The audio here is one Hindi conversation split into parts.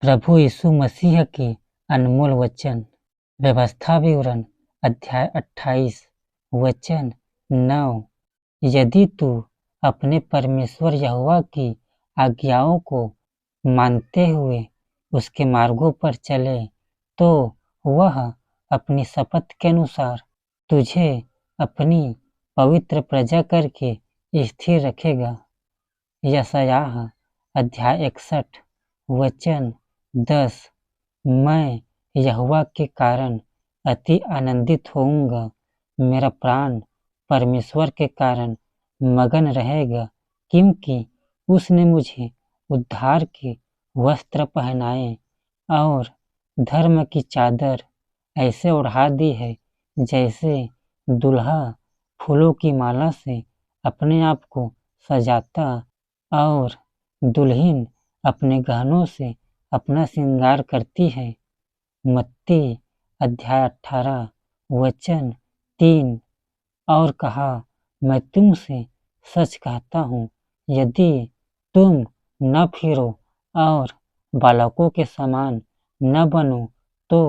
प्रभु यीशु मसीह के अनमोल वचन। व्यवस्था विवरण अध्याय 28 वचन 9। यदि तू अपने परमेश्वर यहोवा की आज्ञाओं को मानते हुए उसके मार्गों पर चले तो वह अपनी शपथ के अनुसार तुझे अपनी पवित्र प्रजा करके स्थिर रखेगा। यशायाह अध्याय 61 वचन 10। मैं यहोवा के कारण अति आनंदित होऊंगा, मेरा प्राण परमेश्वर के कारण मगन रहेगा, क्योंकि उसने मुझे उद्धार के वस्त्र पहनाए और धर्म की चादर ऐसे ओढ़ा दी है जैसे दुल्हा फूलों की माला से अपने आप को सजाता और दुल्हन अपने गहनों से अपना श्रृंगार करती है। मत्ती अध्याय 18 वचन 3। और कहा, मैं तुमसे सच कहता हूँ, यदि तुम न फिरो और बालकों के समान न बनो तो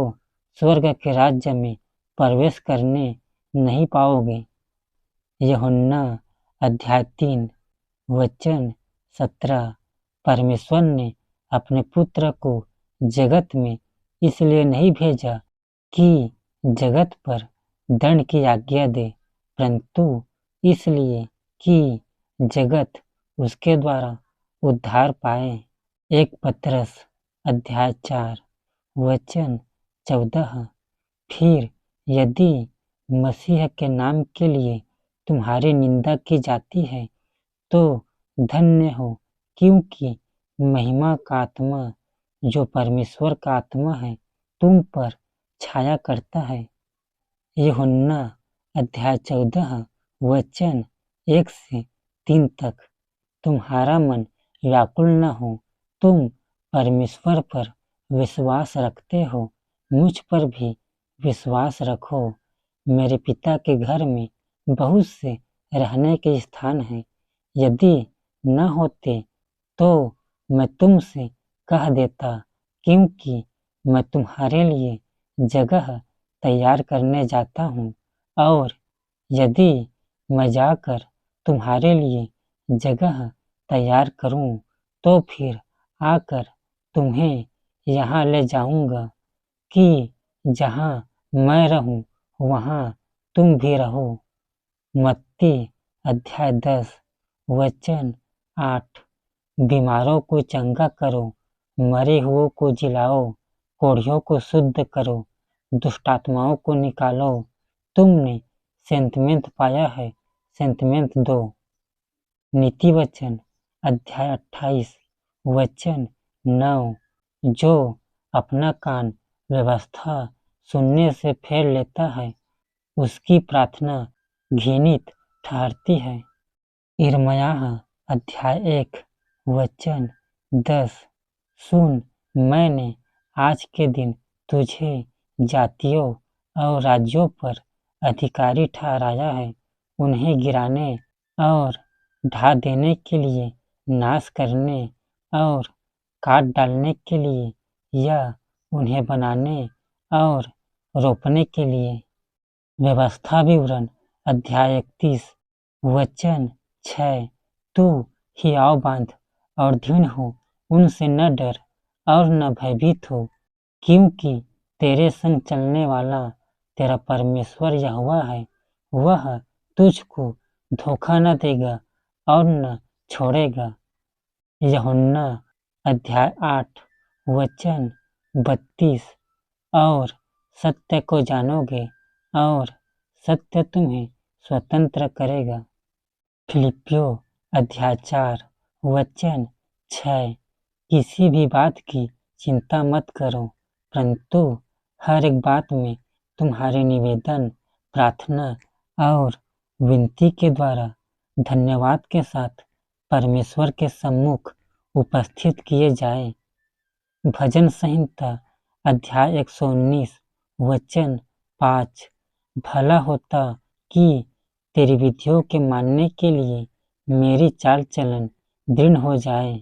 स्वर्ग के राज्य में प्रवेश करने नहीं पाओगे। यूहन्ना अध्याय 3 वचन 17। परमेश्वर ने अपने पुत्र को जगत में इसलिए नहीं भेजा कि जगत पर दंड की आज्ञा दे, परंतु इसलिए कि जगत उसके द्वारा उद्धार पाए। 1 पतरस अध्याय 4 वचन 14। फिर यदि मसीह के नाम के लिए तुम्हारी निंदा की जाती है तो धन्य हो, क्योंकि महिमा का आत्मा जो परमेश्वर का आत्मा है तुम पर छाया करता है। यूहन्ना अध्याय 14 वचन 1 से 3 तक। तुम्हारा मन व्याकुल न हो, तुम परमेश्वर पर विश्वास रखते हो, मुझ पर भी विश्वास रखो। मेरे पिता के घर में बहुत से रहने के स्थान हैं, यदि न होते तो मैं तुमसे कह देता, क्योंकि मैं तुम्हारे लिए जगह तैयार करने जाता हूँ। और यदि मैं जाकर तुम्हारे लिए जगह तैयार करूँ तो फिर आकर तुम्हें यहाँ ले जाऊँगा, कि जहाँ मैं रहूँ वहाँ तुम भी रहो। मत्ती अध्याय 10 वचन 8। बीमारों को चंगा करो, मरे हुओं को जिलाओ, कोढ़ियों को शुद्ध करो, दुष्टात्माओं को निकालो। तुमने सेंतमेंत पाया है, सेंतमेंत दो। नीति वचन अध्याय 28 वचन 9। जो अपना कान व्यवस्था सुनने से फेर लेता है, उसकी प्रार्थना घृणित ठहरती है। यिर्मयाह अध्याय 1 वचन 10। सुन, मैंने आज के दिन तुझे जातियों और राज्यों पर अधिकारी ठहराया है, उन्हें गिराने और ढा देने के लिए, नाश करने और काट डालने के लिए, या उन्हें बनाने और रोपने के लिए। व्यवस्था विवरण अध्याय 31 वचन 6। तू हियाव बांध और दृढ़ हो, उनसे न डर और न भयभीत हो, क्योंकि तेरे संग चलने वाला तेरा परमेश्वर यहोवा है। वह तुझको धोखा न देगा और न छोड़ेगा। यूहन्ना अध्याय 8 वचन 32। और सत्य को जानोगे और सत्य तुम्हें स्वतंत्र करेगा। फिलिप्पियों अध्याय 4 वचन 6। किसी भी बात की चिंता मत करो, परंतु हर एक बात में तुम्हारे निवेदन, प्रार्थना और विनती के द्वारा धन्यवाद के साथ परमेश्वर के सम्मुख उपस्थित किए जाए। भजन संहिता अध्याय 119 वचन 5। भला होता कि तेरी विधियों के मानने के लिए मेरी चाल चलन दृढ़ हो जाए।